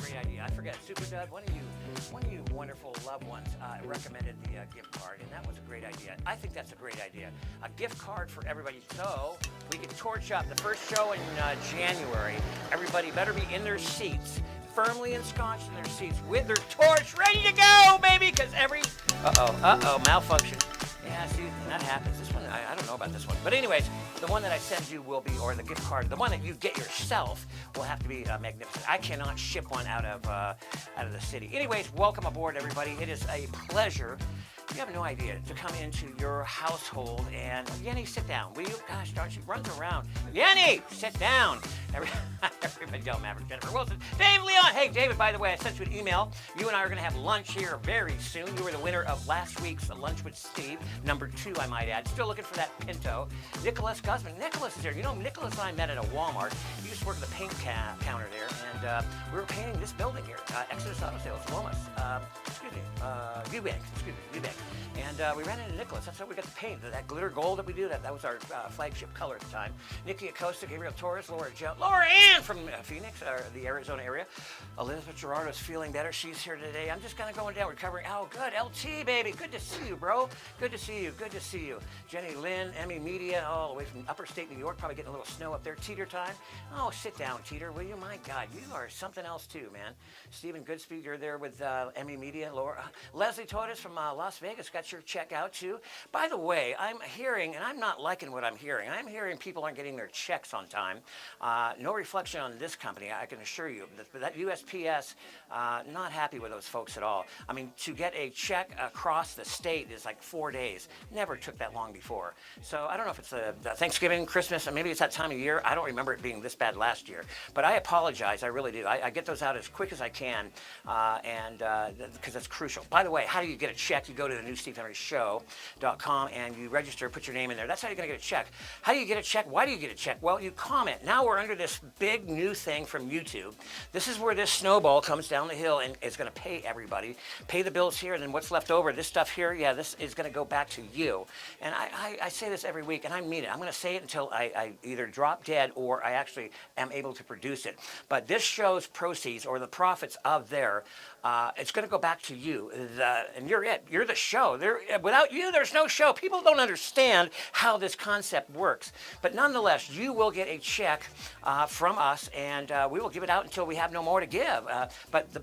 great idea. I forget, Super Dud, one of you wonderful loved ones recommended the gift card, and that was a great idea. I think that's a great idea. A gift card for everybody, so we can torch up the first show in January. Everybody better be in their seats, firmly ensconced in their seats with their torch ready to go, baby, because malfunction. Yeah, see, that happens. This one, I don't know about this one. But anyways, the one that I send you will be, or the gift card, the one that you get yourself will have to be magnificent. I cannot ship one out of the city. Anyways, welcome aboard, everybody. It is a pleasure. You have no idea to come into your household and Yenny, sit down. Will you? Gosh darn, she runs around. Yenny, sit down. Everybody yell, Maverick, Jennifer Wilson, Dave Leon. Hey, David, by the way, I sent you an email. You and I are going to have lunch here very soon. You were the winner of last week's Lunch with Steve, number 2, I might add. Still looking for that Pinto. Nicholas Guzman. Nicholas is here. You know, Nicholas and I met at a Walmart. He used to work at the paint counter there, and we were painting this building here, Exodus Auto Sales, Lomas. Eubank. And we ran into Nicholas. That's how we got the paint. That glitter gold that we do, that was our flagship color at the time. Nikki Acosta, Gabriel Torres, Laura Ann from Phoenix, the Arizona area. Elizabeth Gerardo's feeling better. She's here today. I'm just kind of going down, recovering. Oh, good. LT, baby. Good to see you, bro. Good to see you. Jenny Lynn, Emmy Media, all the way from upper state New York. Probably getting a little snow up there. Teeter time. Oh, sit down, Teeter, will you? My God, you are something else too, man. Stephen Goodspeed, you're there with Emmy Media. Laura, Leslie Torres from Las Vegas got your check out too. By the way, I'm hearing, and I'm not liking what I'm hearing. I'm hearing people aren't getting their checks on time. No reflection on this company, I can assure you. That USPS, not happy with those folks at all. I mean, to get a check across the state is like 4 days. Never took that long before. So I don't know if it's the Thanksgiving, Christmas, and maybe it's that time of year. I don't remember it being this bad last year. But I apologize, I really do. I get those out as quick as I can, and because it's crucial. By the way, how do you get a check? You go to the newstevehenryshow.com and you register, put your name in there. That's how you're going to get a check. How do you get a check? Why do you get a check? Well, you comment. Now we're under this big new thing from YouTube. This is where this snowball comes down the hill and is going to pay everybody, pay the bills here, and then what's left over, this stuff here, yeah, this is going to go back to you. And I say this every week, and I mean it. I'm going to say it until I either drop dead or I actually am able to produce it. But this show's proceeds or the profits of there, it's going to go back to you. And you're it. You're the show. Without you, there's no show. People don't understand how this concept works. But nonetheless, you will get a check from us, and we will give it out until we have no more to give.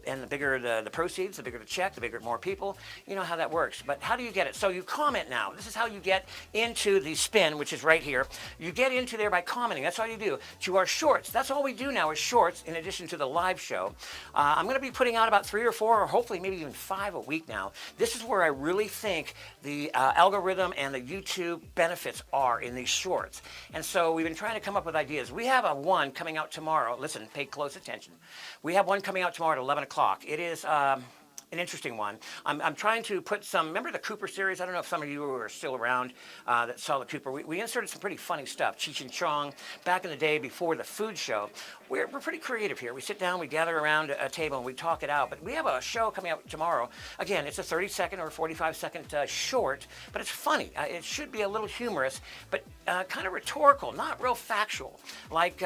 And the bigger the proceeds, the bigger the check, the bigger more people. You know how that works. But how do you get it? So you comment now. This is how you get into the spin, which is right here. You get into there by commenting. That's all you do. To our shorts. That's all we do now is shorts in addition to the live show. I'm going to be putting out about 3 or 4 or hopefully maybe even 5 a week now. This is where I really think the algorithm and the YouTube benefits are in these shorts. And so we've been trying to come up with ideas. We have one coming out tomorrow. Listen, pay close attention. We have one coming out tomorrow at 11 o'clock. It is an interesting one. I'm trying to put some, remember the Cooper series? I don't know if some of you are still around that saw the Cooper. We inserted some pretty funny stuff. Cheech and Chong, back in the day before the food show. We're pretty creative here. We sit down, we gather around a table, and we talk it out. But we have a show coming out tomorrow. Again, it's a 30-second or 45-second short, but it's funny. It should be a little humorous, but kind of rhetorical, not real factual. Like,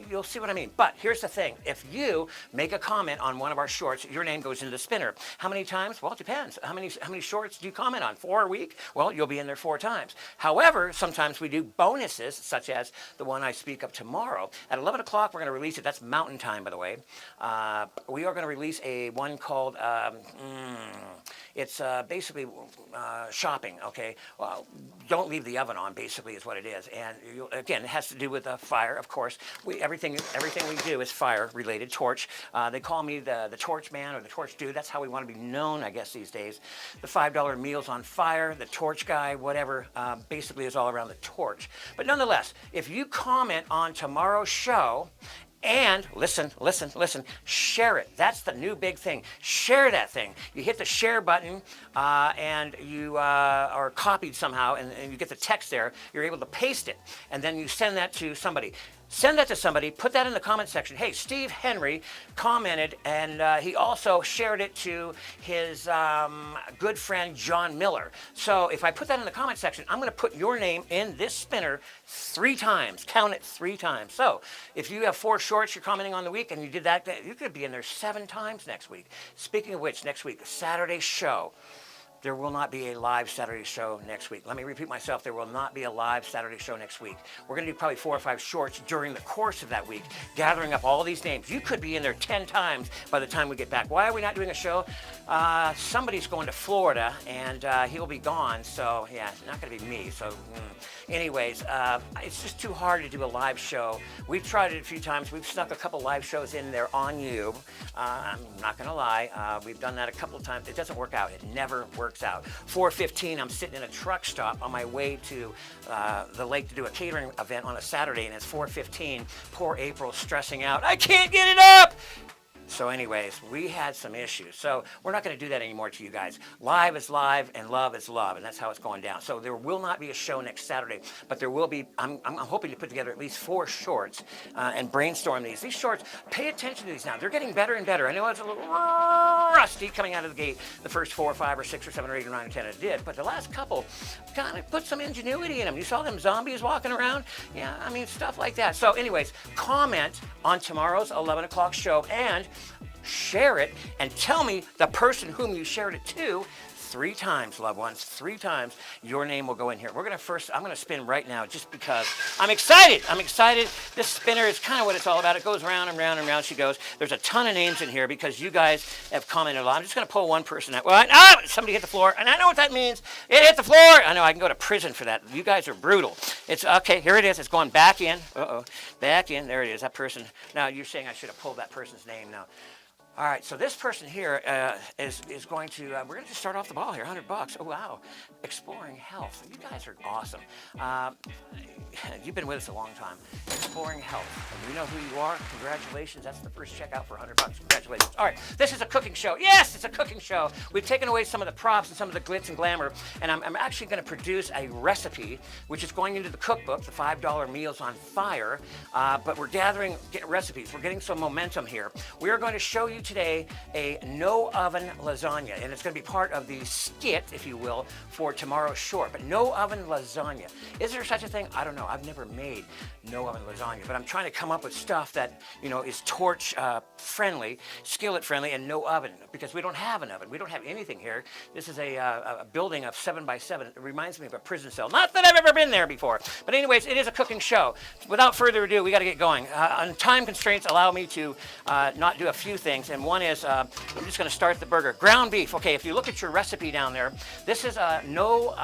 you'll see what I mean. But here's the thing. If you make a comment on one of our shorts, your name goes into the spinner. How many times? Well, it depends. How many shorts do you comment on? 4 a week? Well, you'll be in there 4 times. However, sometimes we do bonuses, such as the one I speak of tomorrow. At 11 o'clock, we're going to release it. That's Mountain Time, by the way. We are going to release one called, it's basically shopping, okay? Don't leave the oven on, basically, is what it is. And again, it has to do with fire, of course. Everything we do is fire-related, torch. They call me the torch man or the torch dude. That's how we want to be known, I guess, these days. The $5 Meals on Fire, the torch guy, whatever, basically is all around the torch. But nonetheless, if you comment on tomorrow's show, and listen, share it. That's the new big thing. Share that thing. You hit the share button and you are copied somehow and you get the text there. You're able to paste it and then you send that to somebody. Send that to somebody. Put that in the comment section. Hey, Steve Henry commented, and he also shared it to his good friend John Miller. So if I put that in the comment section, I'm going to put your name in this spinner 3 times. Count it 3 times. So if you have 4 shorts you're commenting on the week and you did that, you could be in there 7 times next week. Speaking of which, next week, Saturday show. There will not be a live Saturday show next week. Let me repeat myself. There will not be a live Saturday show next week. We're going to do probably 4 or 5 shorts during the course of that week, gathering up all these names. You could be in there 10 times by the time we get back. Why are we not doing a show? Somebody's going to Florida, and he'll be gone. So, yeah, it's not going to be me. So, anyways, it's just too hard to do a live show. We've tried it a few times. We've snuck a couple live shows in there on you. I'm not going to lie. We've done that a couple of times. It doesn't work out. It never works out. 4:15, I'm sitting in a truck stop on my way to the lake to do a catering event on a Saturday, and it's 4:15. Poor April stressing out. I can't get it up! So anyways, we had some issues. So we're not going to do that anymore to you guys. Live is live and love is love, and that's how it's going down. So there will not be a show next Saturday, but there will be, I'm hoping to put together at least 4 shorts and brainstorm these. These shorts, pay attention to these now. They're getting better and better. I know it's a little rusty coming out of the gate the first 4 or 5 or 6 or 7 or 8 or 9 or 10 it did, but the last couple kind of put some ingenuity in them. You saw them zombies walking around? Yeah, I mean, stuff like that. So anyways, comment on tomorrow's 11 o'clock show and share it and tell me the person whom you shared it to 3 times, loved ones, 3 times. Your name will go in here. I'm going to spin right now just because I'm excited. I'm excited. This spinner is kind of what it's all about. It goes round and round and round she goes. There's a ton of names in here because you guys have commented a lot. I'm just going to pull one person out. Well, somebody hit the floor, and I know what that means. It hit the floor. I know I can go to prison for that. You guys are brutal. It's okay. Here it is. It's going back in. Back in. There it is. That person. Now, you're saying I should have pulled that person's name now. All right, so this person here is going to, we're going to just start off the ball here, $100. Oh, wow. Exploring Health. You guys are awesome. You've been with us a long time. Exploring Health. And we know who you are. Congratulations. That's the first checkout for $100. Congratulations. All right, this is a cooking show. Yes, it's a cooking show. We've taken away some of the props and some of the glitz and glamour, and I'm actually going to produce a recipe, which is going into the cookbook, the $5 Meals on Fire, but we're gathering recipes. We're getting some momentum here. We are going to show you today a no oven lasagna, and it's going to be part of the skit, if you will, for tomorrow's short. But no oven lasagna. Is there such a thing? I don't know. I've never made no oven lasagna, but I'm trying to come up with stuff that, you know, is torch friendly, skillet friendly, and no oven, because we don't have an oven. We don't have anything here. This is a building of 7 by 7. It reminds me of a prison cell. Not that I've ever been there before, but anyways, it is a cooking show. Without further ado, we got to get going. On time constraints, allow me to not do a few things. And one is, I'm just going to start the burger. Ground beef. Okay, if you look at your recipe down there, this is a no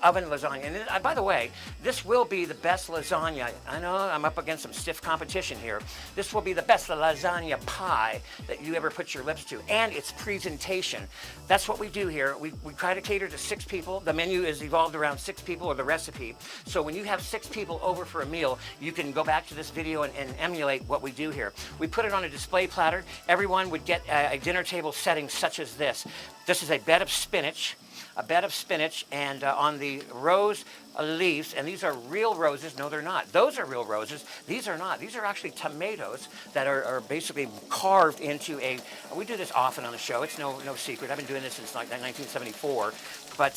oven lasagna. And by the way, this will be the best lasagna. I know I'm up against some stiff competition here. This will be the best lasagna pie that you ever put your lips to. And its presentation. That's what we do here. We try to cater to 6 people. The menu is evolved around 6 people, or the recipe. So when you have 6 people over for a meal, you can go back to this video and emulate what we do here. We put it on a display platter. Everyone would get a dinner table setting such as this. This is a bed of spinach, and on the rose leaves, and these are real roses. No, they're not. Those are real roses. These are not. These are actually tomatoes that are basically carved into a, we do this often on the show. It's no secret. I've been doing this since like 1974. But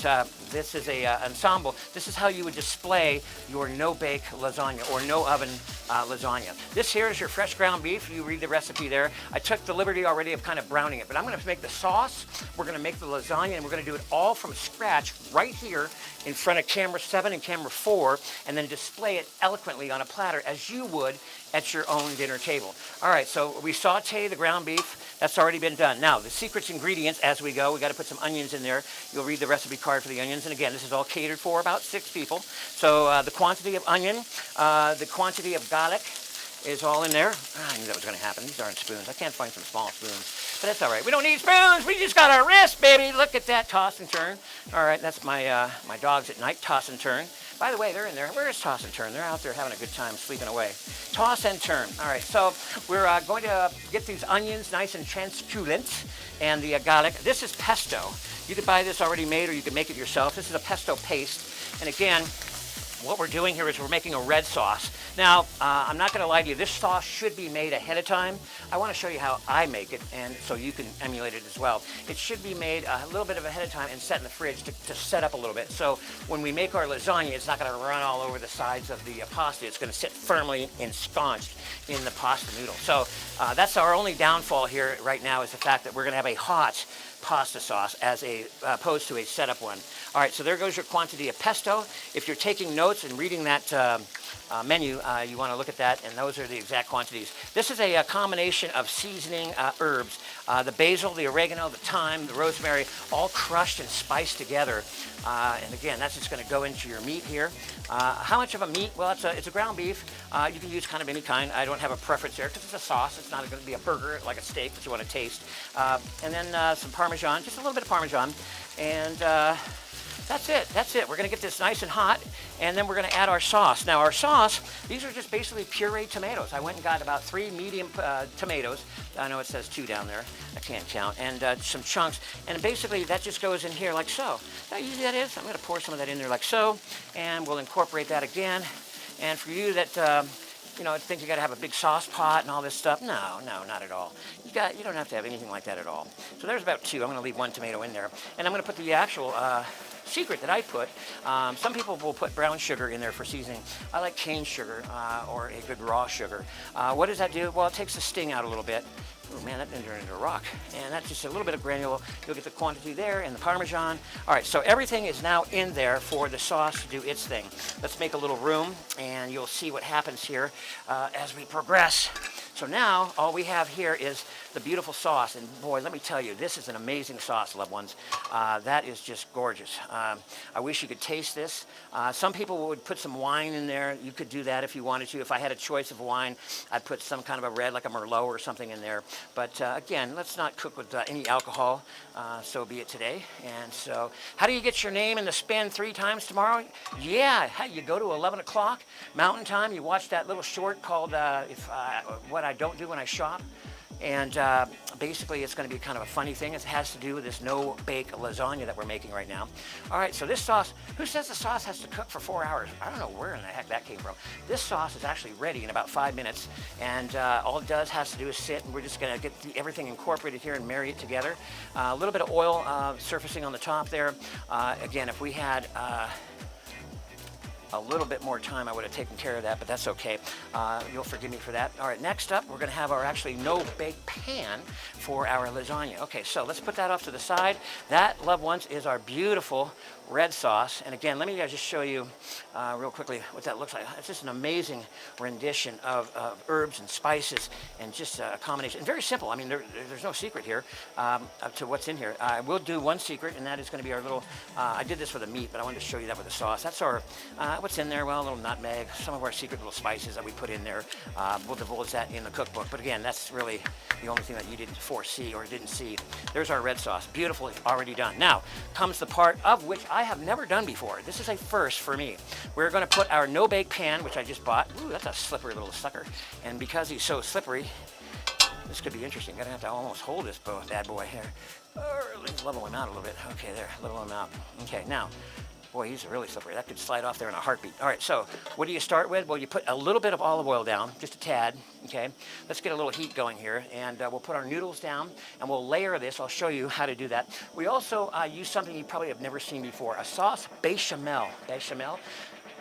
this is a ensemble. This is how you would display your no-bake lasagna or no-oven lasagna. This here is your fresh ground beef. You read the recipe there. I took the liberty already of kind of browning it, but I'm going to make the sauce. We're going to make the lasagna, and we're going to do it all from scratch right here in front of camera 7 and camera 4, and then display it eloquently on a platter as you would at your own dinner table. All right, so we saute the ground beef. That's already been done. Now, the secret ingredients as we go, we got to put some onions in there. You'll read the recipe card for the onions. And again, this is all catered for about 6 people. So the quantity of onion, the quantity of garlic is all in there. I knew that was going to happen. These aren't spoons. I can't find some small spoons. But that's all right. We don't need spoons. We just got our wrist, baby. Look at that. Toss and turn. All right, that's my my dogs at night. Toss and turn. By the way, they're in there. Where is Toss and Turn? They're out there having a good time sleeping away. Toss and turn. All right, so we're going to get these onions nice and translucent, and the garlic. This is pesto. You could buy this already made, or you could make it yourself. This is a pesto paste. And again, what we're doing here is we're making a red sauce. Now, I'm not going to lie to you, this sauce should be made ahead of time. I want to show you how I make it, and so you can emulate it as well. It should be made a little bit of ahead of time and set in the fridge to set up a little bit. So when we make our lasagna, it's not going to run all over the sides of the pasta. It's going to sit firmly ensconced in the pasta noodle. So that's our only downfall here right now, is the fact that we're going to have a hot pasta sauce as opposed to a setup one. All right, so there goes your quantity of pesto. If you're taking notes and reading that menu, you want to look at that, and those are the exact quantities. This is a combination of seasoning herbs, the basil, the oregano, the thyme, the rosemary, all crushed and spiced together. And again, that's just going to go into your meat here. How much of a meat? Well, it's a ground beef. You can use kind of any kind. I don't have a preference there because it's a sauce. It's not going to be a burger like a steak that you want to taste. And then some Parmesan, just a little bit of Parmesan. And that's it. That's it. We're going to get this nice and hot, and then we're going to add our sauce. Now, our sauce, these are just basically pureed tomatoes. I went and got about 3 medium tomatoes. I know it says 2 down there. I can't count. And some chunks. And basically, that just goes in here like so. How easy that is? I'm going to pour some of that in there like so, and we'll incorporate that again. And for you that you know, think you got to have a big sauce pot and all this stuff. No, not at all. You don't have to have anything like that at all. So there's about 2. I'm going to leave 1 tomato in there, and I'm going to put the actual secret that I put. Some people will put brown sugar in there for seasoning. I like cane sugar or a good raw sugar. What does that do? Well, it takes the sting out a little bit. Oh man, that didn't turn into a rock. And that's just a little bit of granule. You'll get the quantity there and the Parmesan. All right, so everything is now in there for the sauce to do its thing. Let's make a little room, and you'll see what happens here as we progress. So now all we have here is the beautiful sauce, and boy, let me tell you, this is an amazing sauce, loved ones. That is just gorgeous. I wish you could taste this. Some people would put some wine in there. You could do that if you wanted to. If I had a choice of wine, I'd put some kind of a red, like a Merlot or something in there. But again, let's not cook with any alcohol, so be it today. And so, how do you get your name in the spin 3 times tomorrow? Yeah, you go to 11 o'clock Mountain Time. You watch that little short called What I Don't Do When I Shop. And basically, it's going to be kind of a funny thing. It has to do with this no-bake lasagna that we're making right now. All right, so this sauce, who says the sauce has to cook for 4 hours? I don't know where in the heck that came from. This sauce is actually ready in about 5 minutes, and all it has to do is sit, and we're just going to get everything incorporated here and marry it together. A little bit of oil surfacing on the top there. Again, if we had a little bit more time, I would have taken care of that, but that's okay. You'll forgive me for that. All right, next up, we're going to have our actually no-bake pan for our lasagna. Okay, so let's put that off to the side. That, loved ones, is our beautiful red sauce. And again, let me just show you real quickly what that looks like. It's just an amazing rendition of herbs and spices, and just a combination. And very simple. I mean, there's no secret here to what's in here. I will do one secret, and that is going to be our little, I did this with the meat, but I wanted to show you that with the sauce. That's our, what's in there? Well, a little nutmeg, some of our secret little spices that we put in there. We'll divulge that in the cookbook. But again, that's really the only thing that you didn't foresee or didn't see. There's our red sauce. Beautifully already done. Now comes the part of which I have never done before. This is a first for me. We're going to put our no-bake pan, which I just bought. Ooh, that's a slippery little sucker. And because he's so slippery, this could be interesting. Gonna have to almost hold this bad boy here. Level him out a little bit. Okay, there, level him out. Okay, now, boy, he's really slippery. That could slide off there in a heartbeat. All right, so what do you start with? Well, you put a little bit of olive oil down, just a tad, okay? Let's get a little heat going here, and we'll put our noodles down, and we'll layer this. I'll show you how to do that. We also use something you probably have never seen before, a sauce bechamel. Bechamel.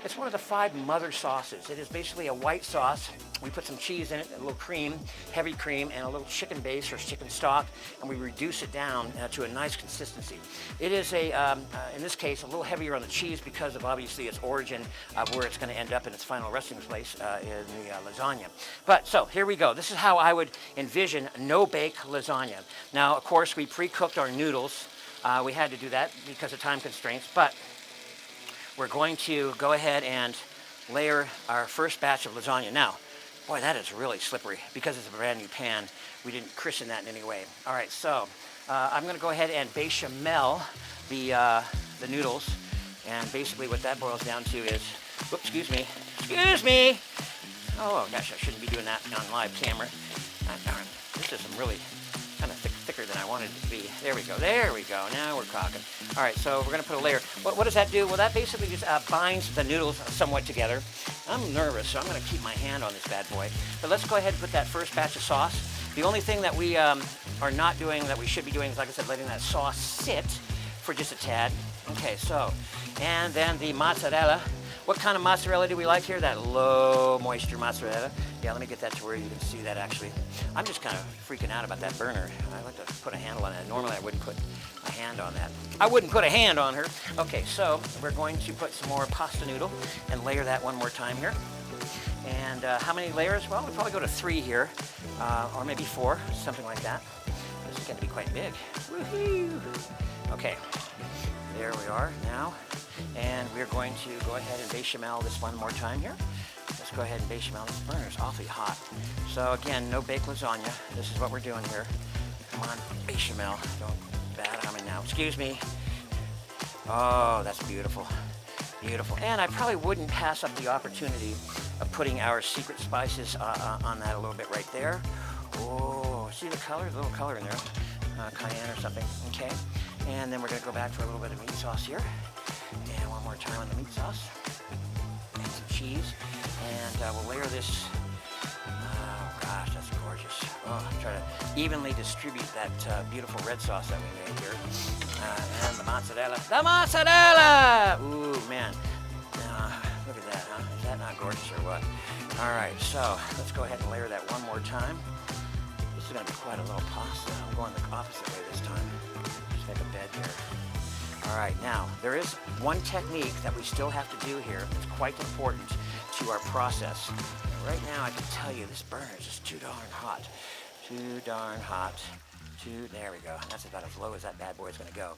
It's one of the 5 mother sauces. It is basically a white sauce. We put some cheese in it, a little cream, heavy cream, and a little chicken base or chicken stock, and we reduce it down to a nice consistency. It is in this case, a little heavier on the cheese because of obviously its origin of where it's going to end up in its final resting place in the lasagna. But so here we go. This is how I would envision no-bake lasagna. Now, of course, we pre-cooked our noodles. We had to do that because of time constraints, but we're going to go ahead and layer our first batch of lasagna. Now, boy, that is really slippery because it's a brand new pan. We didn't christen that in any way. All right, so I'm going to go ahead and bechamel the noodles, and basically what that boils down to is, whoops, excuse me. Oh gosh, I shouldn't be doing that on live camera. Darn, this is some really kind of thicker than I wanted it to be. There we go. Now we're talking. All right, so we're going to put a layer. What does that do? Well, that basically just binds the noodles somewhat together. I'm nervous, so I'm going to keep my hand on this bad boy. But let's go ahead and put that first batch of sauce. The only thing that we are not doing that we should be doing is, like I said, letting that sauce sit for just a tad. Okay, so, and then the mozzarella. What kind of mozzarella do we like here? That low moisture mozzarella. Yeah, let me get that to where you can see that actually. I'm just kind of freaking out about that burner. I like to put a handle on that. Normally I wouldn't put a hand on that. I wouldn't put a hand on her. Okay, so we're going to put some more pasta noodle and layer that one more time here. And how many layers? Well, we'll probably go to 3 here, or maybe 4, something like that. This is going to be quite big. Woohoo! Okay, there we are now. And we're going to go ahead and bechamel this one more time here. Let's go ahead and bechamel. This burner's awfully hot. So again, no baked lasagna. This is what we're doing here. Come on, bechamel. Don't bat on me now. Excuse me. Oh, that's beautiful. Beautiful. And I probably wouldn't pass up the opportunity of putting our secret spices on that a little bit right there. Oh, see the color? A little color in there. Cayenne or something. Okay. And then we're going to go back for a little bit of meat sauce here. And one more time on the meat sauce. And some cheese. And we'll layer this. Oh, gosh, that's gorgeous. Oh, try to evenly distribute that beautiful red sauce that we made here. And the mozzarella. The mozzarella! Ooh, man. Look at that, huh? Is that not gorgeous or what? All right, so let's go ahead and layer that one more time. This is going to be quite a little pasta. I'm going the opposite way this time. Just make a bed here. All right, now, there is one technique that we still have to do here that's quite important to our process. Right now, I can tell you this burner is just too darn hot. Too darn hot. There we go. That's about as low as that bad boy is going to go.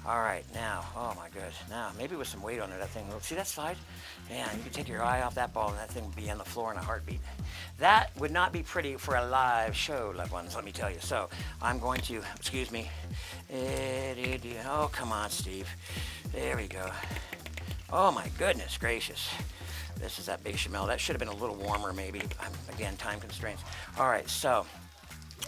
All right, now, oh my goodness. Now, maybe with some weight on it, that thing will, see that slide? Yeah, you can take your eye off that ball and that thing would be on the floor in a heartbeat. That would not be pretty for a live show, loved ones, let me tell you. So, I'm going to, excuse me. Oh, come on, Steve. There we go. Oh my goodness gracious. This is that bechamel. That should have been a little warmer maybe. Again, time constraints. All right, so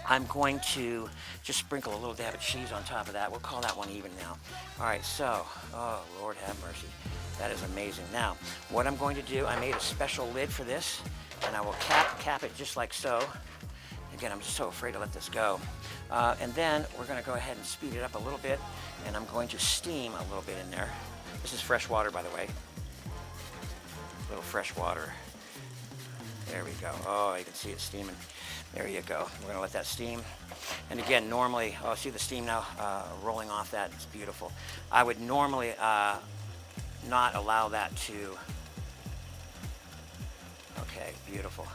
I'm going to just sprinkle a little dab of cheese on top of that. We'll call that one even now. All right, so, oh, Lord have mercy. That is amazing. Now, what I'm going to do, I made a special lid for this, and I will cap it just like so. Again, I'm just so afraid to let this go. And then we're going to go ahead and speed it up a little bit, and I'm going to steam a little bit in there. This is fresh water, by the way. A little fresh water. There we go. Oh, you can see it steaming. There you go. We're going to let that steam. And again, normally, oh, see the steam now rolling off that? It's beautiful. I would normally not allow that to. Okay, beautiful.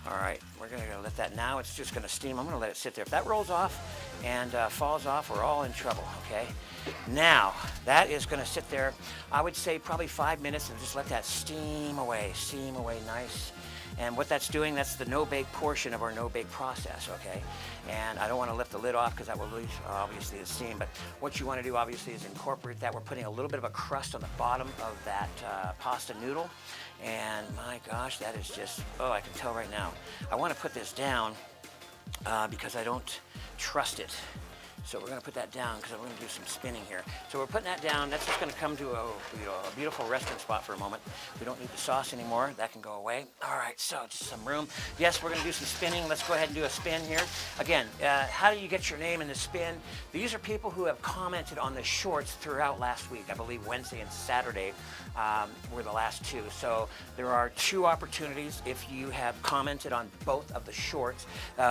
All right, we're going to let that now. It's just going to steam. I'm going to let it sit there. If that rolls off and falls off, we're all in trouble, okay? Now, that is going to sit there, I would say probably 5 minutes, and just let that steam away nice. And what that's doing, that's the no-bake portion of our no-bake process, okay? And I don't want to lift the lid off because that will lose, obviously, the steam. But what you want to do, obviously, is incorporate that. We're putting a little bit of a crust on the bottom of that pasta noodle. And my gosh, that is just, oh, I can tell right now. I want to put this down because I don't trust it. So we're going to put that down because I'm going to do some spinning here. So we're putting that down. That's just going to come to a beautiful resting spot for a moment. We don't need the sauce anymore. That can go away. All right, so just some room. Yes, we're going to do some spinning. Let's go ahead and do a spin here. Again, how do you get your name in the spin? These are people who have commented on the shorts throughout last week. I believe Wednesday and Saturday were the last 2. So there are 2 opportunities. If you have commented on both of the shorts,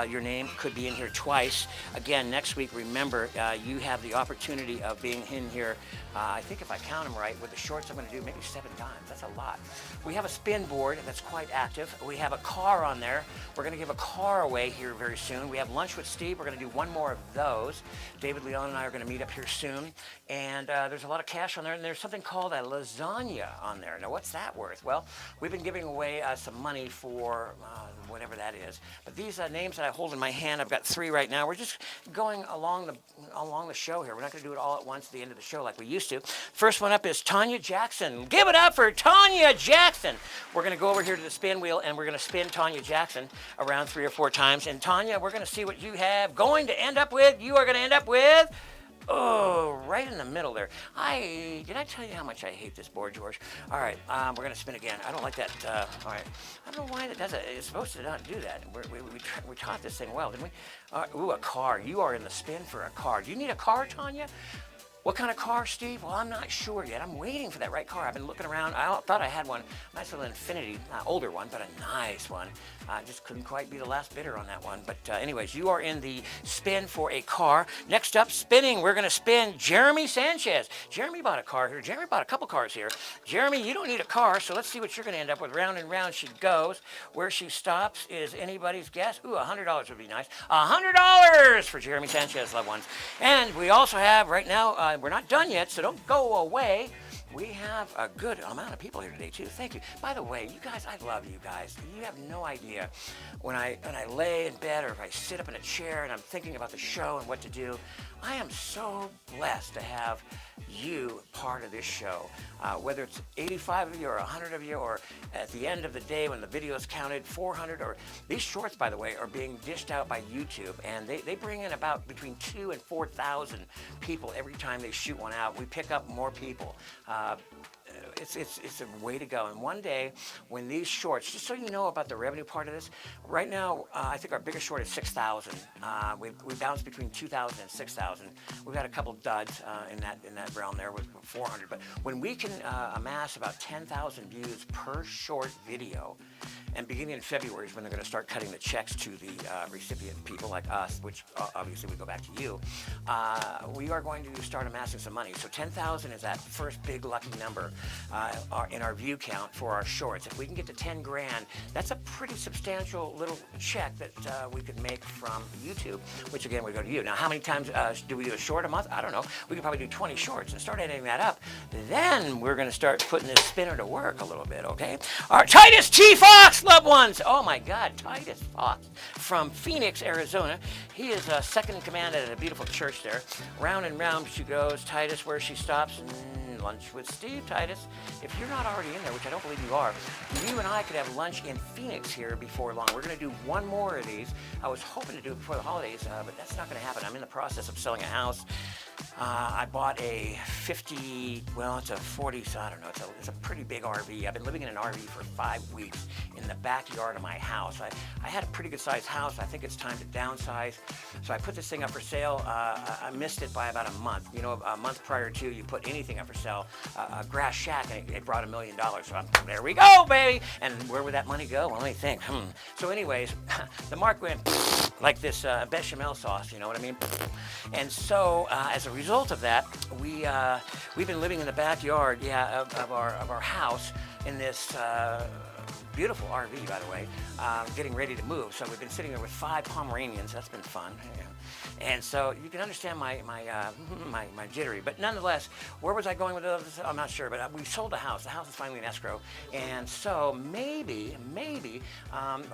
your name could be in here twice. Again, next week, remember, you have the opportunity of being in here, I think if I count them right, with the shorts I'm going to do maybe 7 times. That's a lot. We have a spin board that's quite active. We have a car on there. We're going to give a car away here very soon. We have lunch with Steve. We're going to do 1 more of those. David, Leon, and I are going to meet up here soon. And there's a lot of cash on there. And there's something called a lasagna on there. Now, what's that worth? Well, we've been giving away some money for whatever that is. But these names that I hold in my hand, I've got 3 right now. We're just going along the show here. We're not going to do it all at once at the end of the show like we used to. First one up is Tanya Jackson. Give it up for Tanya Jackson. We're going to go over here to the spin wheel, and we're going to spin Tanya Jackson around 3 or 4 times. And Tanya, we're going to see what you have going to end up with. You are going to end up with, oh, right right in the middle there. Did I tell you how much I hate this board, George? All right, we're gonna spin again. I don't like that. All right, I don't know why that does it. It's supposed to not do that. We taught this thing well, didn't we? Ooh, a car. You are in the spin for a car. Do you need a car, Tanya? What kind of car, Steve? Well, I'm not sure yet. I'm waiting for that right car. I've been looking around. I thought I had one, nice little Infiniti, older one, but a nice one. I just couldn't quite be the last bidder on that one. But anyways, you are in the spin for a car. Next up, spinning, we're going to spin Jeremy Sanchez. Jeremy bought a car here. Jeremy bought a couple cars here. Jeremy, you don't need a car, so let's see what you're going to end up with. Round and round she goes. Where she stops is anybody's guess. Ooh, $100 would be nice. $100 for Jeremy Sanchez, loved ones. And we also have right now, we're not done yet, so don't go away. We have a good amount of people here today, too. Thank you. By the way, you guys, I love you guys. You have no idea. When I lay in bed or if I sit up in a chair and I'm thinking about the show and what to do, I am so blessed to have you part of this show. Whether it's 85 of you or 100 of you, or at the end of the day when the video is counted, 400, or these shorts, by the way, are being dished out by YouTube, and they bring in about between 2,000 and 4,000 people every time they shoot one out. We pick up more people. It's a way to go. And one day, when these shorts, just so you know about the revenue part of this, right now, I think our biggest short is 6,000. We bounce between 2,000 and 6,000. We've had a couple duds in that realm there with 400. But when we can amass about 10,000 views per short video, and beginning in February is when they're going to start cutting the checks to the recipient people like us, which obviously we go back to you, we are going to start amassing some money. So 10,000 is that first big lucky number in our view count for our shorts. If we can get to 10 grand, that's a pretty substantial little check that we could make from YouTube, which again would go to you. Now, how many times do we do a short a month? I don't know. We could probably do 20 shorts and start adding that up. Then we're going to start putting this spinner to work a little bit, okay? All right, Titus T. Fox, loved ones. Oh my God, Titus Fox from Phoenix, Arizona. He is second in command at a beautiful church there. Round and round she goes. Titus, where she stops. Lunch with Steve, Titus. If you're not already in there, which I don't believe you are, you and I could have lunch in Phoenix here before long. We're going to do one more of these. I was hoping to do it before the holidays, but that's not going to happen. I'm in the process of selling a house. I bought a 50, well, it's a 40, so I don't know, it's a pretty big RV. I've been living in an RV for 5 weeks in the backyard of my house. I had a pretty good sized house. I think it's time to downsize. So I put this thing up for sale. I missed it by about a month. You know, a month prior to you put anything up for sale, a grass shack, and it brought $1 million. So there we go, baby. And where would that money go? Well, let me think. So anyways, the mark went like this bechamel sauce, you know what I mean? And so as a result of that, we've been living in the backyard, of our house in this beautiful RV, by the way, getting ready to move. So we've been sitting there with 5 Pomeranians. That's been fun. Yeah. And so you can understand my jittery. But nonetheless, where was I going with this? I'm not sure. But we sold the house. The house is finally in escrow. And so maybe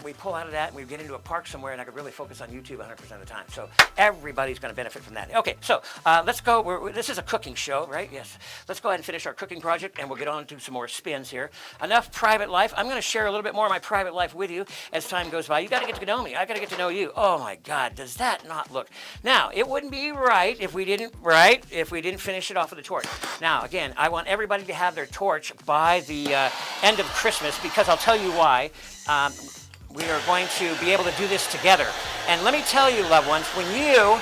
we pull out of that and we get into a park somewhere and I could really focus on YouTube 100% of the time. So everybody's going to benefit from that. Okay, so let's go. This is a cooking show, right? Yes. Let's go ahead and finish our cooking project and we'll get on to some more spins here. Enough private life. I'm going to share a little bit more of my private life with you as time goes by. You got to get to know me. I got to get to know you. Oh my God, does that not look? Now, it wouldn't be right if we didn't finish it off with a torch. Now, again, I want everybody to have their torch by the end of Christmas because I'll tell you why. We are going to be able to do this together. And let me tell you, loved ones, when you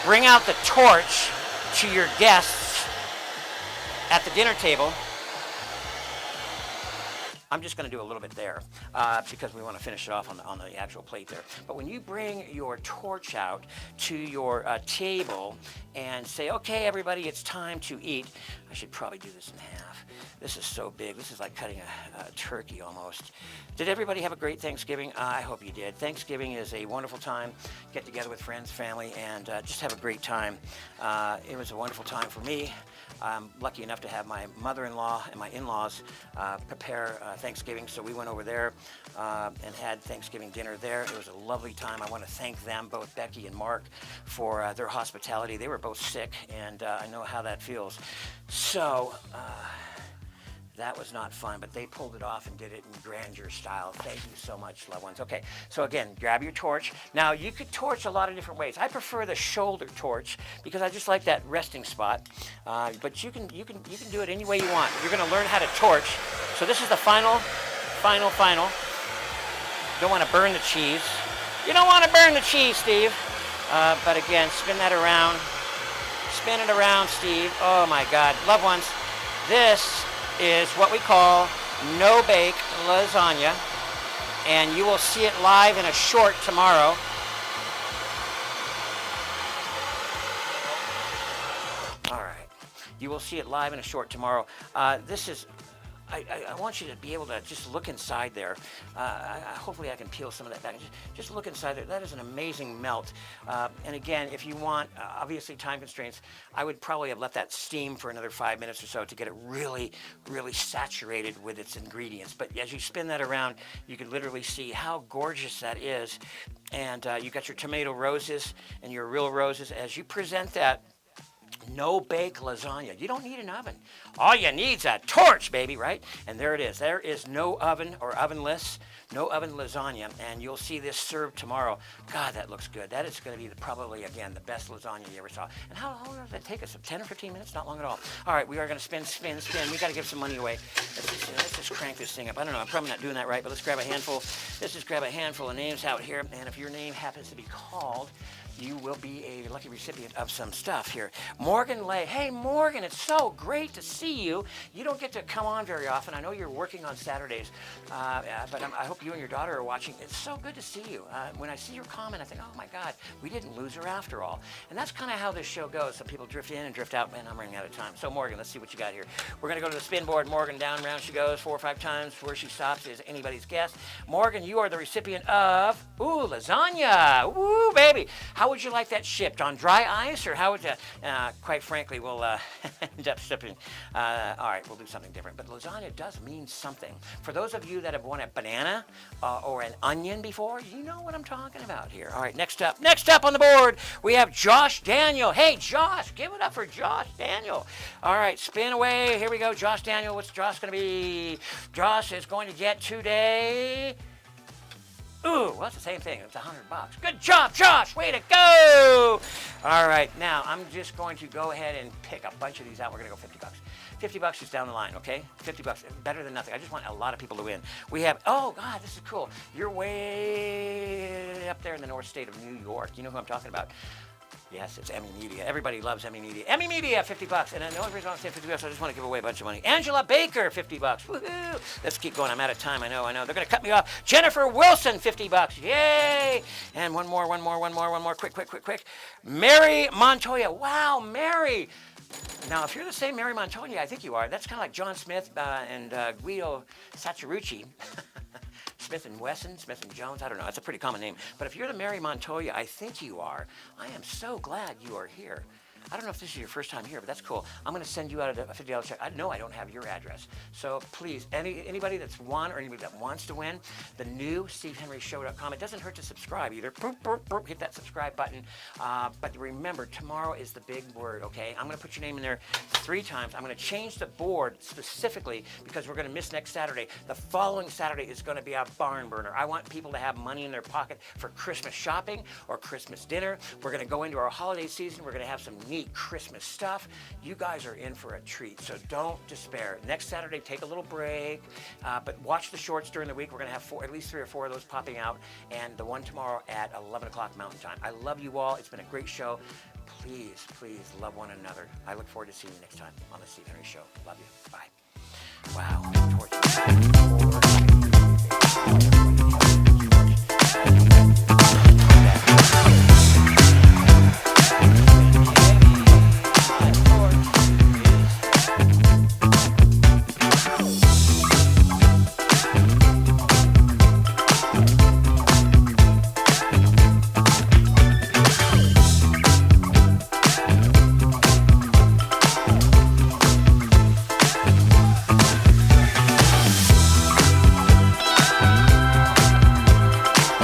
bring out the torch to your guests at the dinner table, I'm just going to do a little bit there because we want to finish it off on the actual plate there. But when you bring your torch out to your table and say, okay, everybody, it's time to eat. I should probably do this in half. This is so big. This is like cutting a turkey almost. Did everybody have a great Thanksgiving? I hope you did. Thanksgiving is a wonderful time. Get together with friends, family, and just have a great time. It was a wonderful time for me. I'm lucky enough to have my mother-in-law and my in-laws prepare Thanksgiving, so we went over there and had Thanksgiving dinner there. It was a lovely time. I want to thank them, both Becky and Mark, for their hospitality. They were both sick, and I know how that feels. So That was not fun, but they pulled it off and did it in grandeur style. Thank you so much, loved ones. Okay, so again, grab your torch. Now, you could torch a lot of different ways. I prefer the shoulder torch because I just like that resting spot. But you can do it any way you want. You're going to learn how to torch. So this is the final. Don't want to burn the cheese. You don't want to burn the cheese, Steve. But again, spin that around. Spin it around, Steve. Oh my God. Loved ones, this is what we call no-bake lasagna. And you will see it live in a short tomorrow. All right. You will see it live in a short tomorrow. This is... I want you to be able to just look inside there. Hopefully I can peel some of that back. Just look inside there. That is an amazing melt. And again, if you want, obviously time constraints, I would probably have let that steam for another 5 minutes or so to get it really, really saturated with its ingredients. But as you spin that around, you can literally see how gorgeous that is. And you got your tomato roses and your real roses. As you present that, no-bake lasagna. You don't need an oven. All you need is a torch, baby, right? And there it is. There is no oven or ovenless, no oven lasagna, and you'll see this served tomorrow. God, that looks good. That is going to be probably, again, the best lasagna you ever saw. And how long does that take us? 10 or 15 minutes? Not long at all. All right, we are going to spin. We got to give some money away. Let's just crank this thing up. I don't know. I'm probably not doing that right, but let's grab a handful. Let's just grab a handful of names out here, and if your name happens to be called, you will be a lucky recipient of some stuff here. Morgan Lay. Hey, Morgan, it's so great to see you. You don't get to come on very often. I know you're working on Saturdays, but I hope you and your daughter are watching. It's so good to see you. When I see your comment, I think, oh, my God, we didn't lose her after all. And that's kind of how this show goes. Some people drift in and drift out, and I'm running out of time. So, Morgan, let's see what you got here. We're going to go to the spin board. Morgan, down, round she goes 4 or 5 times. Where she stops is anybody's guess. Morgan, you are the recipient of, lasagna. Ooh, baby. How would you like that shipped? On dry ice, or how would you, quite frankly, we'll end up shipping. All right, we'll do something different. But lasagna does mean something. For those of you that have won a banana or an onion before, you know what I'm talking about here. All right, next up on the board, we have Josh Daniel. Hey, Josh, give it up for Josh Daniel. All right, spin away. Here we go. Josh Daniel, what's Josh going to be? Josh is going to get today... Ooh, well, it's the same thing. It's $100. Good job, Josh. Way to go. All right, now I'm just going to go ahead and pick a bunch of these out. We're going to go $50. $50 is down the line, okay? $50, better than nothing. I just want a lot of people to win. We have, oh, God, this is cool. You're way up there in the north state of New York. You know who I'm talking about. Yes, it's Emmy Media. Everybody loves Emmy Media. Emmy Media, $50. And the only reason I want to say $50, I just want to give away a bunch of money. Angela Baker, $50. Woohoo! Let's keep going. I'm out of time. I know. They're going to cut me off. Jennifer Wilson, $50. Yay! And one more. Quick. Mary Montoya. Wow, Mary. Now, if you're the same Mary Montoya, I think you are. That's kind of like John Smith and Guido Saccherucci. Smith & Wesson, Smith & Jones, I don't know. That's a pretty common name. But if you're the Mary Montoya, I think you are. I am so glad you are here. I don't know if this is your first time here, but that's cool. I'm going to send you out a $50 check. I know I don't have your address. So please, anybody that's won or anybody that wants to win, the new SteveHenryShow.com. It doesn't hurt to subscribe either. Hit that subscribe button. But remember, tomorrow is the big word, okay? I'm going to put your name in there 3 times. I'm going to change the board specifically because we're going to miss next Saturday. The following Saturday is going to be a barn burner. I want people to have money in their pocket for Christmas shopping or Christmas dinner. We're going to go into our holiday season. We're going to have some neat Christmas stuff. You guys are in for a treat, so don't despair. Next Saturday, take a little break, but watch the shorts during the week. We're going to have at least 3 or 4 of those popping out, and the one tomorrow at 11 o'clock Mountain Time. I love you all. It's been a great show. Please love one another. I look forward to seeing you next time on the Steve Henry Show. Love you. Bye. Wow.